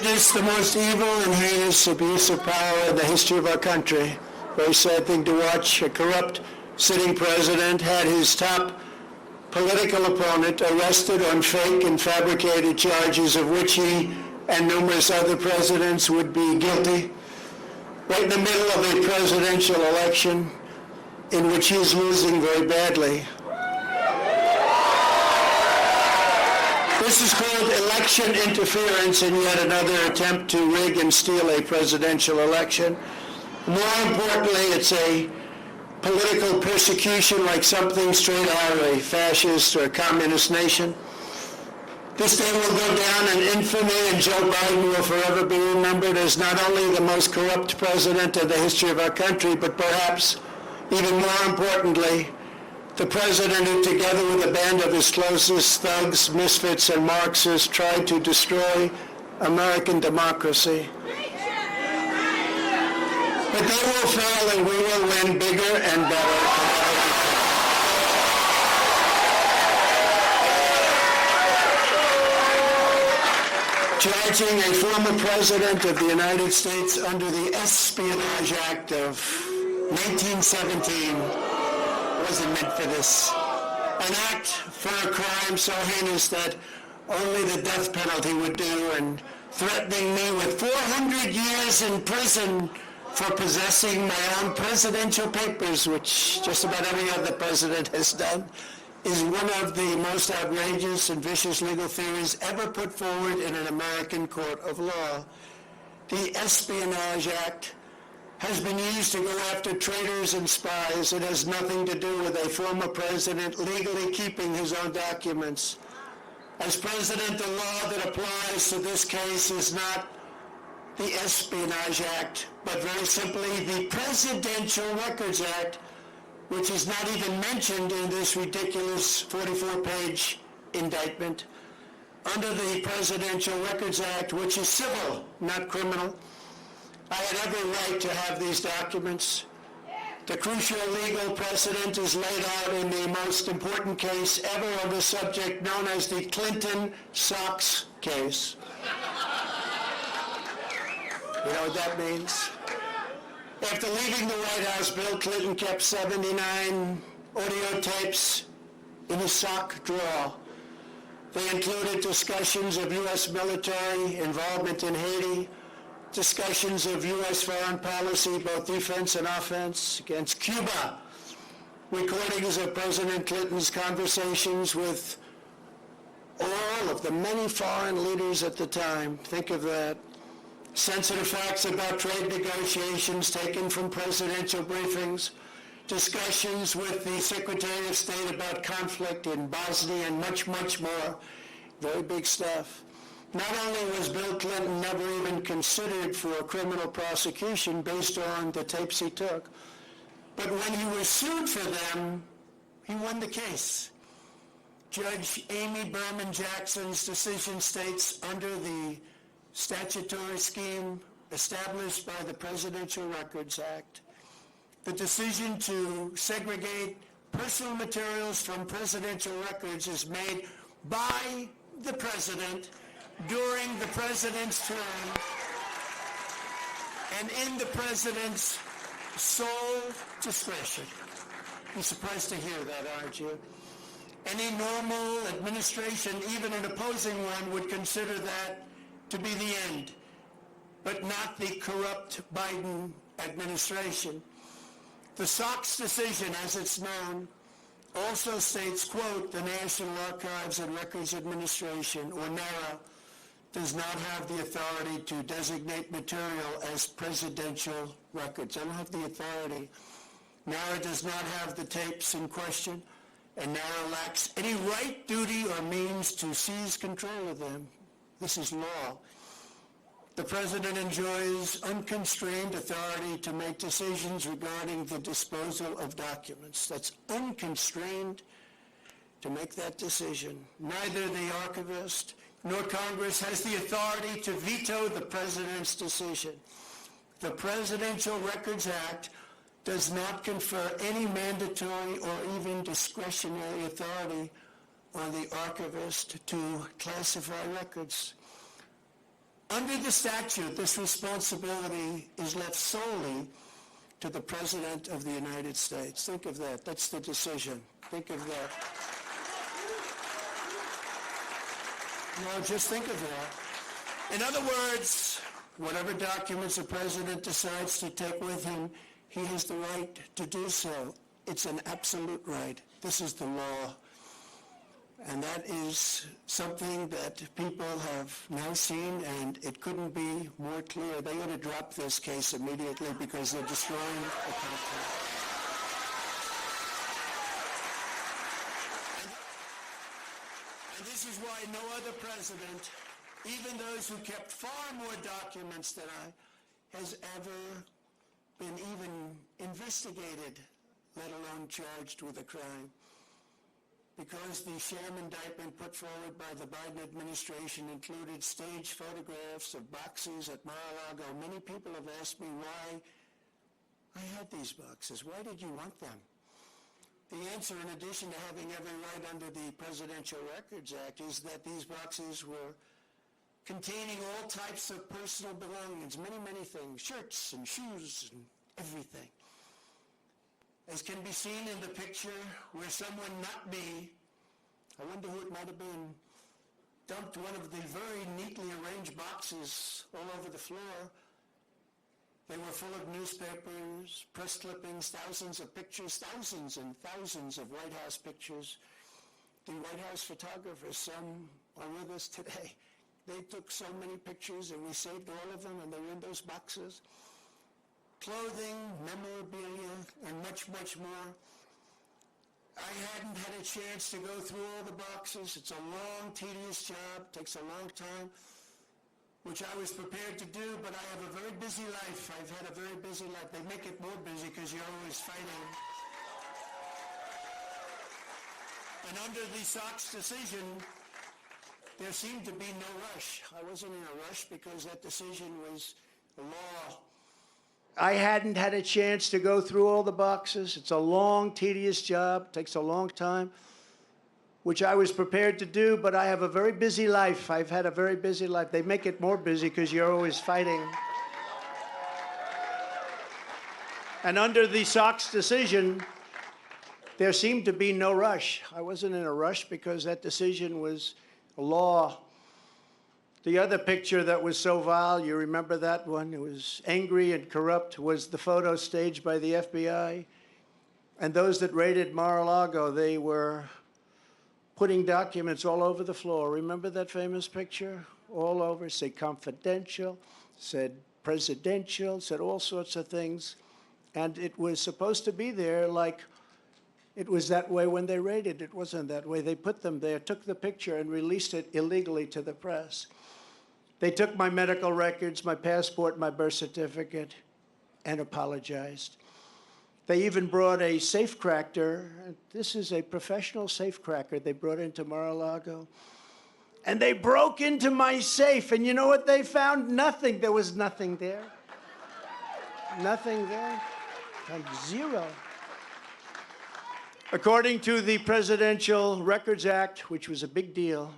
witnessed the most evil and heinous abuse of power in the history of our country. Very sad thing to watch. A corrupt sitting president had his top political opponent arrested on fake and fabricated charges of which he and numerous other presidents would be guilty, right in the middle of a presidential election in which he is losing very badly. This is called election interference and yet another attempt to rig and steal a presidential election. More importantly, it's a political persecution like something straight out of a fascist or a communist nation. This day will go down in infamy, and Joe Biden will forever be remembered as not only the most corrupt president of the history of our country, but perhaps even more importantly, the president who, together with a band of his closest thugs, misfits, and Marxists, tried to destroy American democracy. But they will fail and we will win bigger and better. Charging a former president of the United States under the Espionage Act of 1917 wasn't meant for this. An act for a crime so heinous that only the death penalty would do, and threatening me with 400 years in prison for possessing my own presidential papers, which just about every other president has done, is one of the most outrageous and vicious legal theories ever put forward in an American court of law. The Espionage Act has been used to go after traitors and spies. It has nothing to do with a former president legally keeping his own documents. As president, the law that applies to this case is not the Espionage Act, but very simply the Presidential Records Act, which is not even mentioned in this ridiculous 44-page indictment. Under the Presidential Records Act, which is civil, not criminal, I had every right to have these documents. The crucial legal precedent is laid out in the most important case ever on the subject, known as the Clinton Sox case. You know what that means? After leaving the White House, Bill Clinton kept 79 audio tapes in his sock drawer. They included discussions of U.S. military involvement in Haiti, discussions of U.S. foreign policy, both defense and offense, against Cuba, recordings of President Clinton's conversations with all of the many foreign leaders at the time. Think of that. Sensitive facts about trade negotiations taken from presidential briefings, discussions with the Secretary of State about conflict in Bosnia, and much, much more. Very big stuff. Not only was Bill Clinton never even considered for a criminal prosecution based on the tapes he took, but when he was sued for them, he won the case. Judge Amy Berman Jackson's decision states, under the statutory scheme established by the Presidential Records Act, the decision to segregate personal materials from presidential records is made by the president during the president's term and in the president's sole discretion. You're surprised to hear that, aren't you? Any normal administration, even an opposing one, would consider that to be the end, but not the corrupt Biden administration. The Sox decision, as it's known, also states, quote, the National Archives and Records Administration, or NARA, does not have the authority to designate material as presidential records. I don't have the authority. NARA does not have the tapes in question, and NARA lacks any right, duty, or means to seize control of them. This is law. The president enjoys unconstrained authority to make decisions regarding the disposal of documents. That's unconstrained to make that decision. Neither the archivist nor Congress has the authority to veto the president's decision. The Presidential Records Act does not confer any mandatory or even discretionary authority on the archivist to classify records. Under the statute, this responsibility is left solely to the President of the United States. Think of that. That's the decision. Think of that. No, just think of that. In other words, whatever documents the President decides to take with him, he has the right to do so. It's an absolute right. This is the law. And that is something that people have now seen, and it couldn't be more clear. They ought to drop this case immediately because they're destroying the country. And this is why no other president, even those who kept far more documents than I, has ever been even investigated, let alone charged with a crime. Because the sham indictment put forward by the Biden administration included staged photographs of boxes at Mar-a-Lago, many people have asked me why I had these boxes. Why did you want them? The answer, in addition to having every right under the Presidential Records Act, is that these boxes were containing all types of personal belongings, many, many things, shirts and shoes and everything. As can be seen in the picture where someone, not me, I wonder who it might have been, dumped one of the very neatly arranged boxes all over the floor. They were full of newspapers, press clippings, thousands of pictures, thousands and thousands of White House pictures. The White House photographers, some are with us today. They took so many pictures and we saved all of them, and they were in those boxes. Clothing, memorabilia, and much, much more. I hadn't had a chance to go through all the boxes. It's a long, tedious job, takes a long time, which I was prepared to do, but I have a very busy life. I've had a very busy life. They make it more busy because you're always fighting. And under the Sox decision, there seemed to be no rush. I wasn't in a rush because that decision was law. I hadn't had a chance to go through all the boxes. It's a long, tedious job, takes a long time, which I was prepared to do, but I have a very busy life. I've had a very busy life. They make it more busy because you're always fighting. And under the Sox decision, there seemed to be no rush. I wasn't in a rush because that decision was law. The other picture that was so vile, you remember that one? It was angry and corrupt, was the photo staged by the FBI. And those that raided Mar-a-Lago, they were putting documents all over the floor. Remember that famous picture? All over, said confidential, said presidential, said all sorts of things. And it was supposed to be there like it was that way when they raided. It wasn't that way. They put them there, took the picture, and released it illegally to the press. They took my medical records, my passport, my birth certificate, and apologized. They even brought a safecracker. This is a professional safecracker they brought into Mar-a-Lago. And they broke into my safe, and you know what they found? Nothing. There was nothing there. Nothing there. And zero. According to the Presidential Records Act, which was a big deal,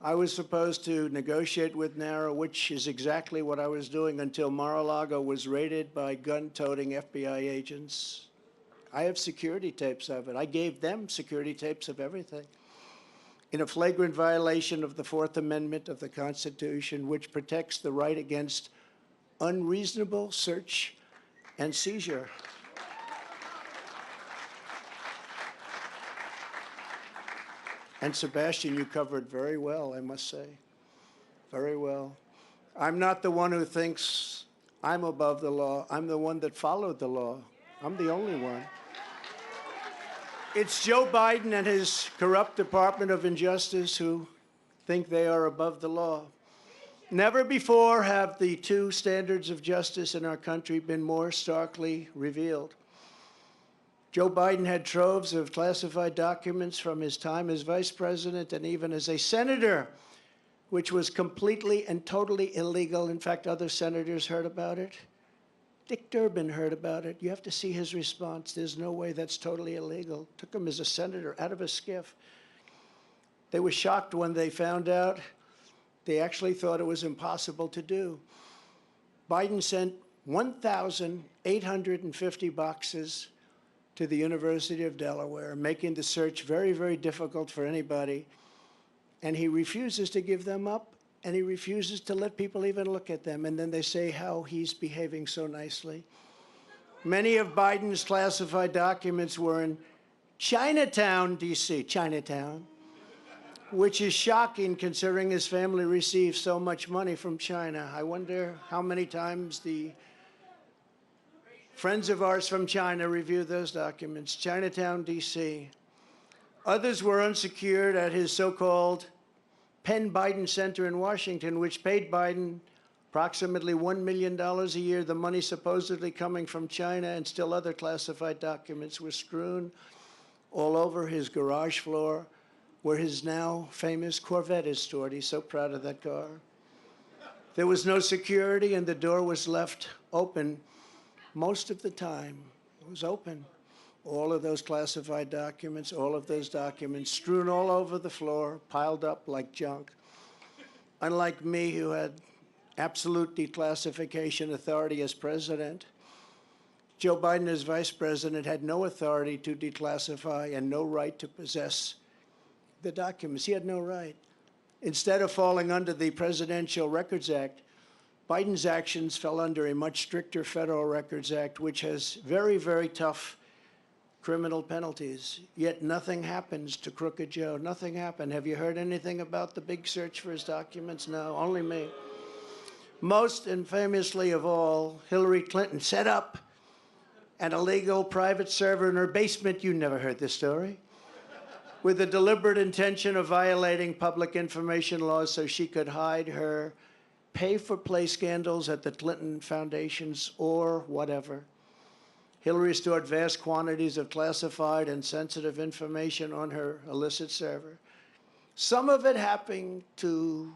I was supposed to negotiate with NARA, which is exactly what I was doing until Mar-a-Lago was raided by gun-toting FBI agents. I have security tapes of it. I gave them security tapes of everything. In a flagrant violation of the Fourth Amendment of the Constitution, which protects the right against unreasonable search and seizure. And Sebastian, you covered very well, I must say. Very well. I'm not the one who thinks I'm above the law. I'm the one that followed the law. I'm the only one. It's Joe Biden and his corrupt Department of Injustice who think they are above the law. Never before have the two standards of justice in our country been more starkly revealed. Joe Biden had troves of classified documents from his time as vice president and even as a senator, which was completely and totally illegal. In fact, other senators heard about it. Dick Durbin heard about it. You have to see his response. There's no way that's totally illegal. Took him as a senator out of a skiff. They were shocked when they found out They actually thought it was impossible to do. Biden sent 1,850 boxes to the University of Delaware, making the search very, very difficult for anybody. And he refuses to give them up, and he refuses to let people even look at them. And then they say how he's behaving so nicely. Many of Biden's classified documents were in Chinatown, D.C., Chinatown, which is shocking considering his family receives so much money from China. I wonder how many times the friends of ours from China review those documents. Chinatown, D.C. Others were unsecured at his so-called Penn Biden Center in Washington, which paid Biden approximately $1 million a year. The money supposedly coming from China, and still other classified documents were strewn all over his garage floor, where his now famous Corvette is stored. He's so proud of that car. There was no security, and the door was left open most of the time. It was open. All of those classified documents, all of those documents strewn all over the floor, piled up like junk. Unlike me, who had absolute declassification authority as president, Joe Biden, as vice president, had no authority to declassify and no right to possess the documents. He had no right. Instead of falling under the Presidential Records Act, Biden's actions fell under a much stricter Federal Records Act, which has very, very tough criminal penalties. Yet nothing happens to Crooked Joe. Nothing happened. Have you heard anything about the big search for his documents? No, only me. Most infamously of all, Hillary Clinton set up an illegal private server in her basement. You never heard this story. With the deliberate intention of violating public information laws so she could hide her pay-for-play scandals at the Clinton foundations or whatever. Hillary stored vast quantities of classified and sensitive information on her illicit server. Some of it happened to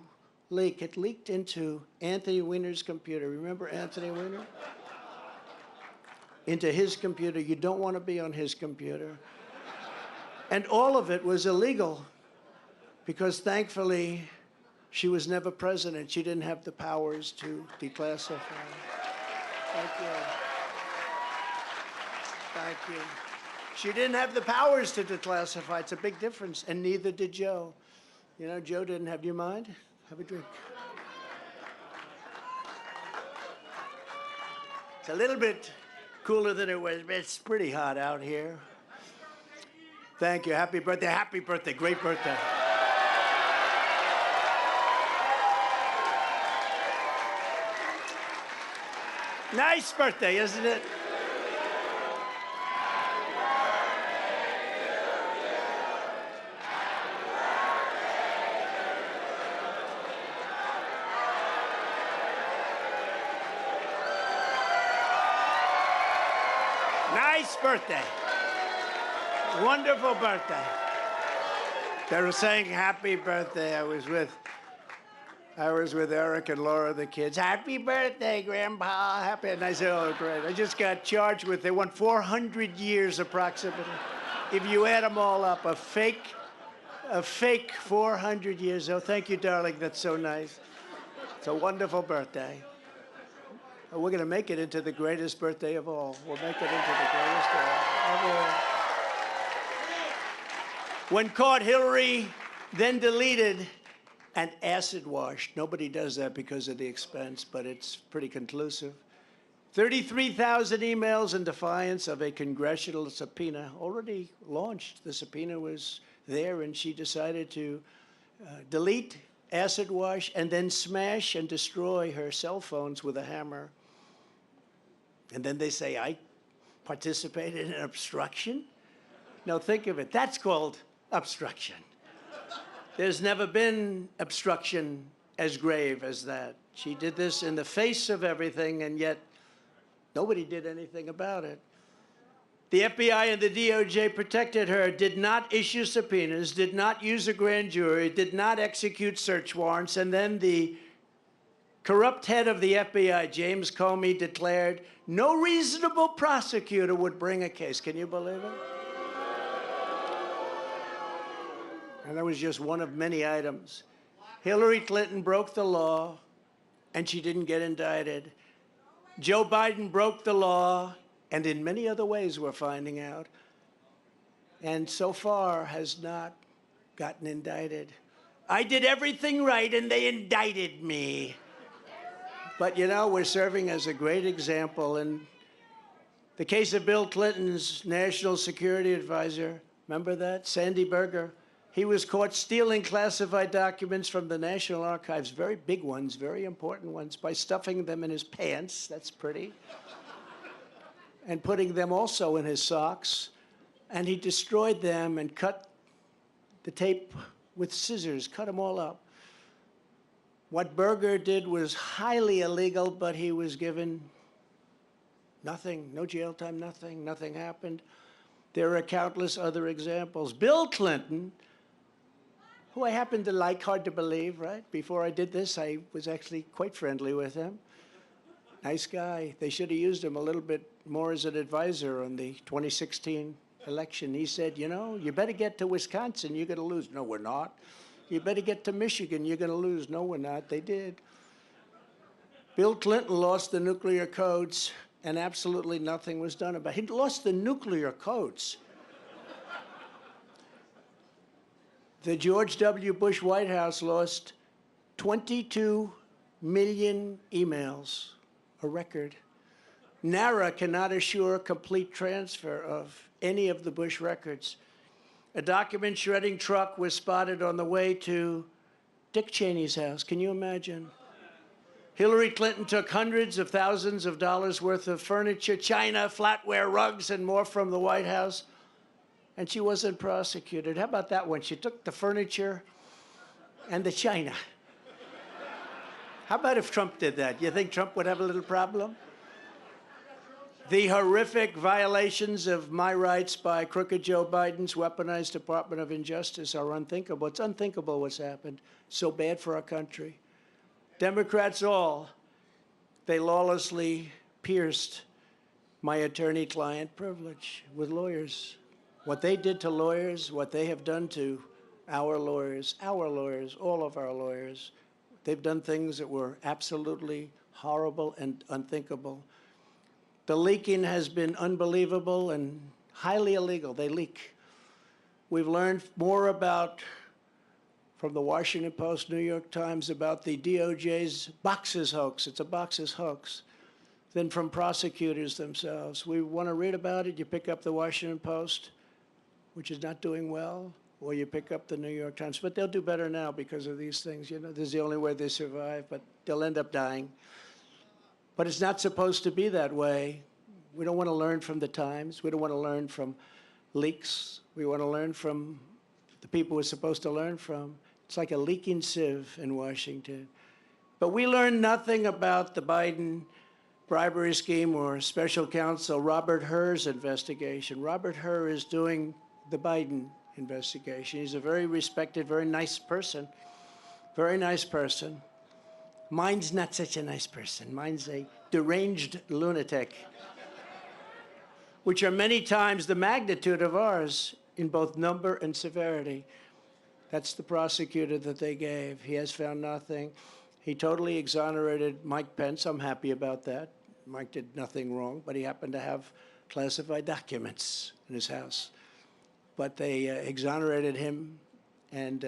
leak. It leaked into Anthony Weiner's computer. Remember Anthony Weiner? Into his computer. You don't want to be on his computer. And all of it was illegal because, thankfully, she was never president. She didn't have the powers to declassify. Thank you. Thank you. She didn't have the powers to declassify. It's a big difference, and neither did Joe. You know, Joe didn't have. Do you mind? Have a drink. It's a little bit cooler than it was, but it's pretty hot out here. Thank you. Happy birthday. Happy birthday. Great birthday. Nice birthday, isn't it? Nice birthday. Wonderful birthday. They were saying happy birthday. I was with Eric and Laura, the kids. Happy birthday, Grandpa. Happy. And I said, oh, great. I just got charged with, they want 400 years approximately. If you add them all up, a fake 400 years. Oh, thank you, darling. That's so nice. It's a wonderful birthday. We're going to make it into the greatest birthday of all. We'll make it into the greatest of all. When caught, Hillary then deleted and acid washed. Nobody does that because of the expense, but it's pretty conclusive. 33,000 emails in defiance of a congressional subpoena already launched. The subpoena was there, and she decided to delete, acid wash, and then smash and destroy her cell phones with a hammer. And then they say, I participated in obstruction? Now think of it. That's called obstruction. There's never been obstruction as grave as that. She did this in the face of everything, and yet nobody did anything about it. The FBI and the DOJ protected her, did not issue subpoenas, did not use a grand jury, did not execute search warrants, and then the corrupt head of the FBI, James Comey, declared no reasonable prosecutor would bring a case. Can you believe it? And that was just one of many items. Hillary Clinton broke the law, and she didn't get indicted. Joe Biden broke the law, and in many other ways we're finding out, and so far has not gotten indicted. I did everything right, and they indicted me. But, you know, we're serving as a great example. In the case of Bill Clinton's national security advisor, remember that? Sandy Berger. He was caught stealing classified documents from the National Archives, very big ones, very important ones, by stuffing them in his pants, that's pretty, and putting them also in his socks. And he destroyed them and cut the tape with scissors, cut them all up. What Berger did was highly illegal, but he was given nothing, no jail time, nothing happened. There are countless other examples. Bill Clinton, who I happen to like, hard to believe, right? Before I did this, I was actually quite friendly with him. Nice guy. They should have used him a little bit more as an advisor on the 2016 election. He said, you know, you better get to Wisconsin, you're going to lose. No, we're not. You better get to Michigan, you're going to lose. No, we're not. They did. Bill Clinton lost the nuclear codes, and absolutely nothing was done about it. He lost the nuclear codes. The George W. Bush White House lost 22 million emails, a record. NARA cannot assure complete transfer of any of the Bush records. A document shredding truck was spotted on the way to Dick Cheney's house. Can you imagine? Hillary Clinton took hundreds of thousands of dollars worth of furniture, china, flatware, rugs, and more from the White House, and she wasn't prosecuted. How about that one? She took the furniture and the china. How about if Trump did that? You think Trump would have a little problem? The horrific violations of my rights by crooked Joe Biden's weaponized Department of Injustice are unthinkable. It's unthinkable what's happened. So bad for our country. Democrats all, they lawlessly pierced my attorney-client privilege with lawyers. What they did to lawyers, what they have done to our lawyers, all of our lawyers, they've done things that were absolutely horrible and unthinkable. The leaking has been unbelievable and highly illegal. They leak. We've learned more about, from the Washington Post, New York Times, about the DOJ's boxes hoax. It's a boxes hoax. Than from prosecutors themselves. We want to read about it. You pick up the Washington Post, which is not doing well, or you pick up the New York Times. But they'll do better now because of these things. You know, this is the only way they survive, but they'll end up dying. But it's not supposed to be that way. We don't want to learn from the Times. We don't want to learn from leaks. We want to learn from the people we're supposed to learn from. It's like a leaking sieve in Washington. But we learned nothing about the Biden bribery scheme or special counsel Robert Hur's investigation. Robert Hur is doing the Biden investigation. He's a very respected, very nice person. Very nice person. Mine's not such a nice person. Mine's a deranged lunatic, which are many times the magnitude of ours in both number and severity. That's the prosecutor that they gave. He has found nothing. He totally exonerated Mike Pence. I'm happy about that. Mike did nothing wrong, but he happened to have classified documents in his house. But they exonerated him, and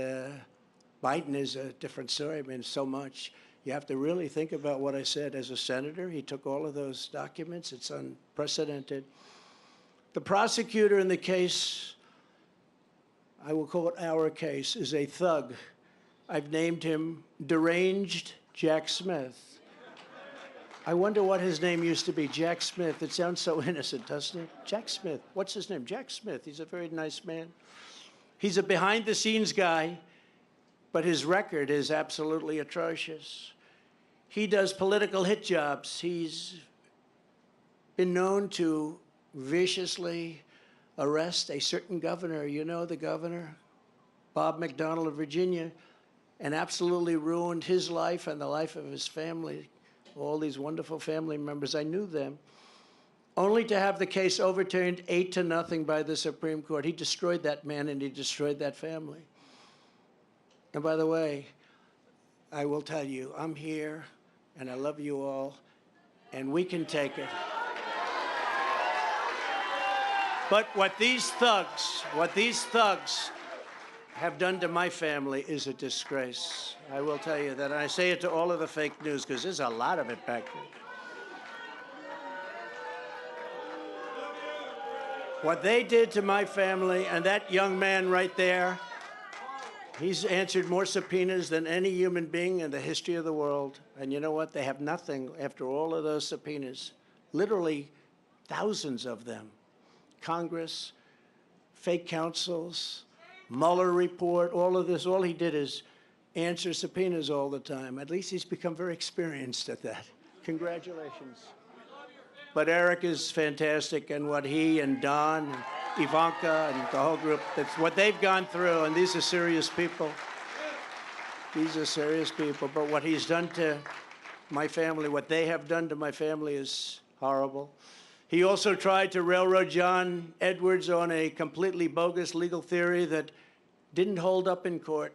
Biden is a different story. I mean, so much. You have to really think about what I said. As a senator, he took all of those documents. It's unprecedented. The prosecutor in the case, I will call it our case, is a thug. I've named him Deranged Jack Smith. I wonder what his name used to be, Jack Smith. It sounds so innocent, doesn't it? Jack Smith. What's his name? Jack Smith. He's a very nice man. He's a behind-the-scenes guy, but his record is absolutely atrocious. He does political hit jobs. He's been known to viciously arrest a certain governor. You know the governor, Bob McDonnell of Virginia, and absolutely ruined his life and the life of his family. All these wonderful family members, I knew them, only to have the case overturned 8-0 by the Supreme Court. He destroyed that man and he destroyed that family. And by the way, I will tell you, I'm here, and I love you all, and we can take it. But what these thugs have done to my family is a disgrace. I will tell you that, and I say it to all of the fake news, because there's a lot of it back there. What they did to my family, and that young man right there, he's answered more subpoenas than any human being in the history of the world. And you know what? They have nothing after all of those subpoenas. Literally thousands of them. Congress, fake counsels, Mueller report, all of this. All he did is answer subpoenas all the time. At least he's become very experienced at that. Congratulations. But Eric is fantastic, and what he and Don and Ivanka and the whole group, that's what they've gone through, and these are serious people. These are serious people. But what he's done to my family, what they have done to my family is horrible. He also tried to railroad John Edwards on a completely bogus legal theory that didn't hold up in court.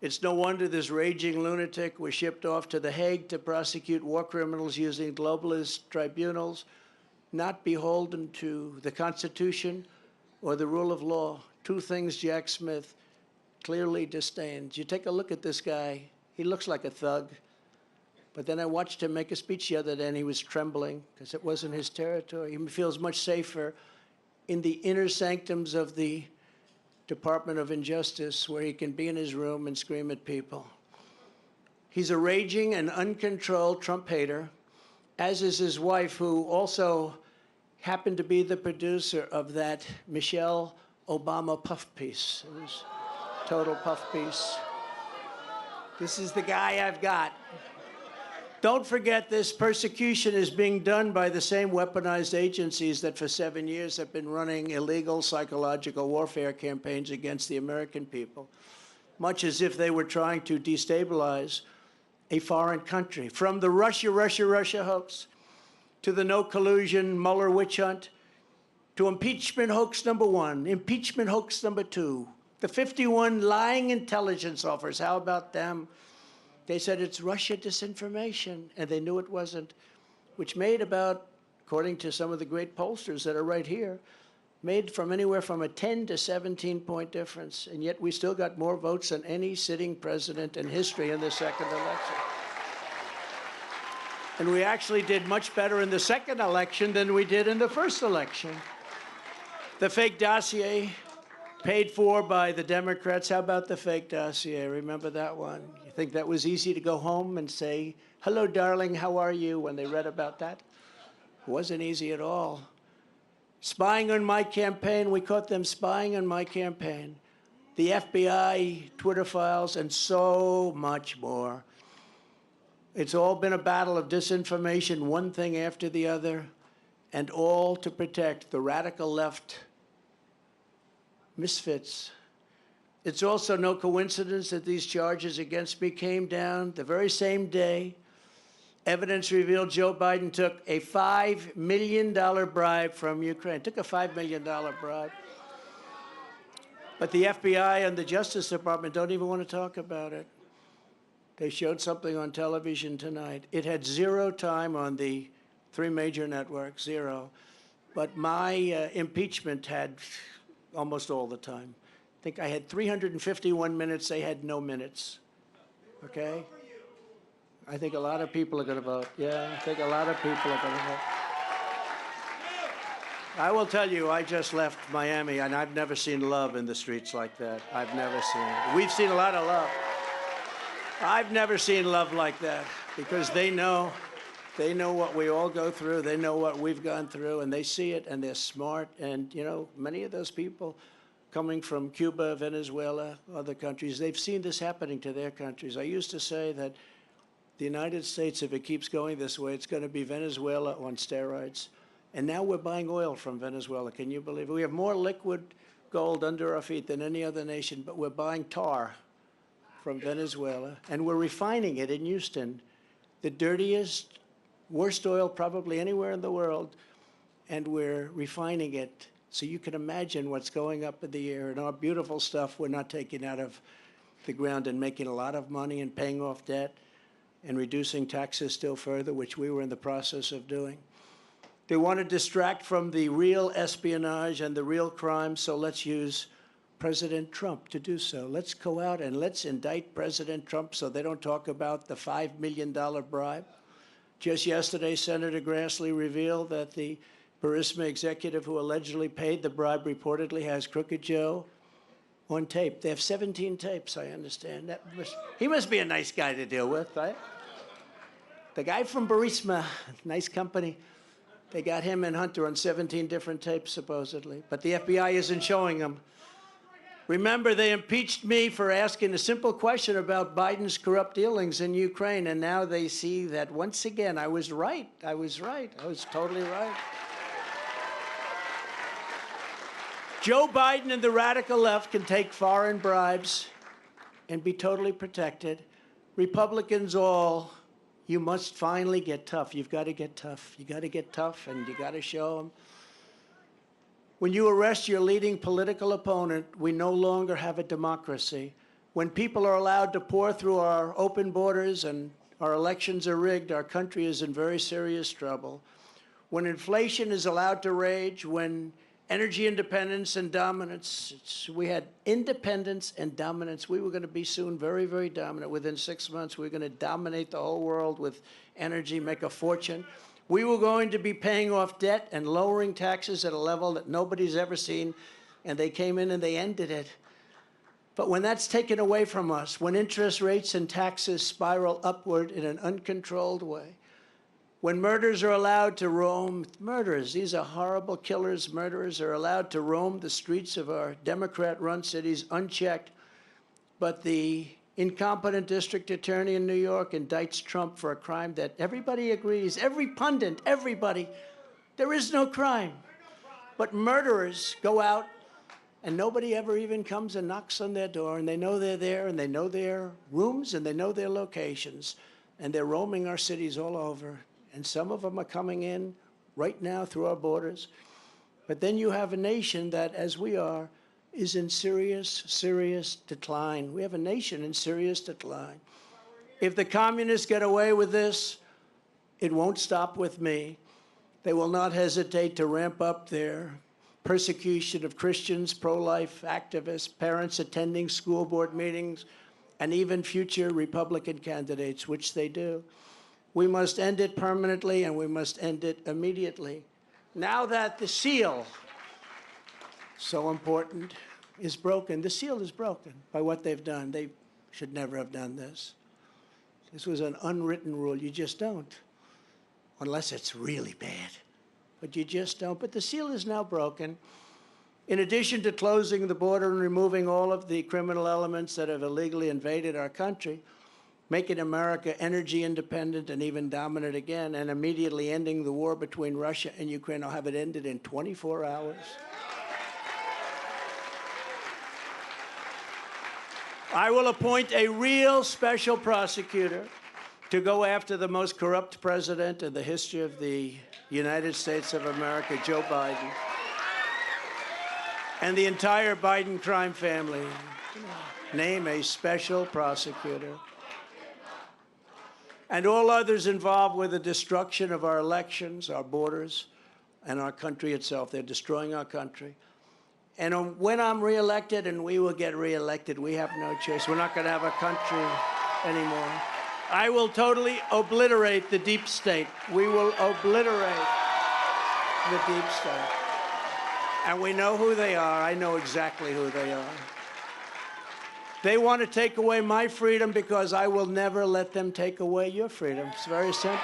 It's no wonder this raging lunatic was shipped off to The Hague to prosecute war criminals using globalist tribunals, not beholden to the Constitution or the rule of law. Two things Jack Smith clearly disdains. You take a look at this guy, he looks like a thug. But then I watched him make a speech the other day, and he was trembling because it wasn't his territory. He feels much safer in the inner sanctums of the Department of Injustice, where he can be in his room and scream at people. He's a raging and uncontrolled Trump hater, as is his wife, who also happened to be the producer of that Michelle Obama puff piece. It was a total puff piece. This is the guy I've got. Don't forget, this persecution is being done by the same weaponized agencies that for 7 years have been running illegal psychological warfare campaigns against the American people, much as if they were trying to destabilize a foreign country. From the Russia hoax, to the no collusion Mueller witch hunt, to impeachment hoax number 1, impeachment hoax number 2, the 51 lying intelligence officers, how about them? They said it's Russia disinformation, and they knew it wasn't, which made about, according to some of the great pollsters that are right here, made from anywhere from a 10 to 17-point difference. And yet we still got more votes than any sitting president in history in the second election. And we actually did much better in the second election than we did in the first election. The fake dossier, paid for by the Democrats. How about the fake dossier? Remember that one? You think that was easy to go home and say, "Hello, darling, how are you?" when they read about that? It wasn't easy at all. Spying on my campaign, we caught them spying on my campaign. The FBI, Twitter files, and so much more. It's all been a battle of disinformation, one thing after the other, and all to protect the radical left misfits. It's also no coincidence that these charges against me came down the very same day. Evidence revealed Joe Biden took a $5 million bribe from Ukraine. Took a $5 million bribe. But the FBI and the Justice Department don't even want to talk about it. They showed something on television tonight. It had 0 time on the 3 major networks, 0. But my impeachment had almost all the time. I think I had 351 minutes. They had no minutes. Okay? I think a lot of people are going to vote. Yeah, I think a lot of people are going to vote. I will tell you, I just left Miami, and I've never seen love in the streets like that. I've never seen it. We've seen a lot of love. I've never seen love like that, because they know what we all go through. They know what we've gone through, and they see it, and they're smart. And, you know, many of those people coming from Cuba, Venezuela, other countries, they've seen this happening to their countries. I used to say that the United States, if it keeps going this way, it's going to be Venezuela on steroids. And now we're buying oil from Venezuela. Can you believe it? We have more liquid gold under our feet than any other nation, but we're buying tar from Venezuela, and we're refining it in Houston, the dirtiest, worst oil probably anywhere in the world, and we're refining it. So you can imagine what's going up in the air, and our beautiful stuff we're not taking out of the ground and making a lot of money and paying off debt and reducing taxes still further, which we were in the process of doing. They want to distract from the real espionage and the real crime, so let's use President Trump to do so. Let's go out and let's indict President Trump so they don't talk about the $5 million bribe. Just yesterday, Senator Grassley revealed that the Burisma executive who allegedly paid the bribe reportedly has Crooked Joe on tape. They have 17 tapes, I understand. He must be a nice guy to deal with, right? The guy from Burisma, nice company, they got him and Hunter on 17 different tapes, supposedly. But the FBI isn't showing them. Remember, they impeached me for asking a simple question about Biden's corrupt dealings in Ukraine, and now they see that once again, I was right. I was right. I was totally right. Joe Biden and the radical left can take foreign bribes and be totally protected. Republicans all, you must finally get tough. You've got to get tough. You got to get tough, and you got to show them. When you arrest your leading political opponent, we no longer have a democracy. When people are allowed to pour through our open borders and our elections are rigged, our country is in very serious trouble. When inflation is allowed to rage, when energy independence and dominance, we had independence and dominance. We were going to be soon very, very dominant. Within 6 months, we were going to dominate the whole world with energy, make a fortune. We were going to be paying off debt and lowering taxes at a level that nobody's ever seen, and they came in and they ended it. But when that's taken away from us, when interest rates and taxes spiral upward in an uncontrolled way, when murderers are allowed to roam, murderers, these are horrible killers, murderers are allowed to roam the streets of our Democrat-run cities unchecked, but the incompetent district attorney in New York indicts Trump for a crime that everybody agrees, every pundit, everybody, there is no crime. But murderers go out and nobody ever even comes and knocks on their door, and they know they're there, and they know their rooms, and they know their locations, and they're roaming our cities all over. And some of them are coming in right now through our borders. But then you have a nation that, as we are, is in serious, serious decline. We have a nation in serious decline. If the communists get away with this, it won't stop with me. They will not hesitate to ramp up their persecution of Christians, pro-life activists, parents attending school board meetings, and even future Republican candidates, which they do. We must end it permanently, and we must end it immediately. Now that the seal, so important, is broken. The seal is broken by what they've done. They should never have done this. This was an unwritten rule. You just don't, unless it's really bad. But you just don't. But the seal is now broken. In addition to closing the border and removing all of the criminal elements that have illegally invaded our country, making America energy independent and even dominant again, and immediately ending the war between Russia and Ukraine. I'll have it ended in 24 hours. I will appoint a real special prosecutor to go after the most corrupt president in the history of the United States of America, Joe Biden, and the entire Biden crime family. Name a special prosecutor. And all others involved with the destruction of our elections, our borders, and our country itself. They're destroying our country. And when I'm reelected, and we will get reelected, we have no choice. We're not going to have a country anymore. I will totally obliterate the deep state. We will obliterate the deep state. And we know who they are. I know exactly who they are. They want to take away my freedom because I will never let them take away your freedom. It's very simple.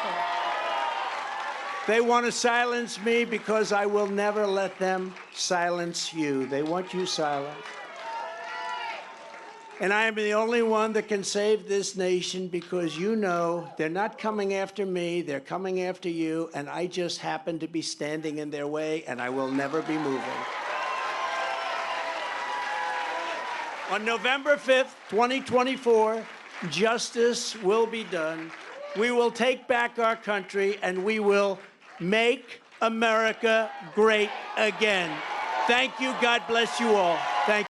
They want to silence me because I will never let them silence you. They want you silent. And I am the only one that can save this nation because you know they're not coming after me, they're coming after you, and I just happen to be standing in their way, and I will never be moving. On November 5th, 2024, justice will be done. We will take back our country, and we will make America great again. Thank you. God bless you all. Thank you.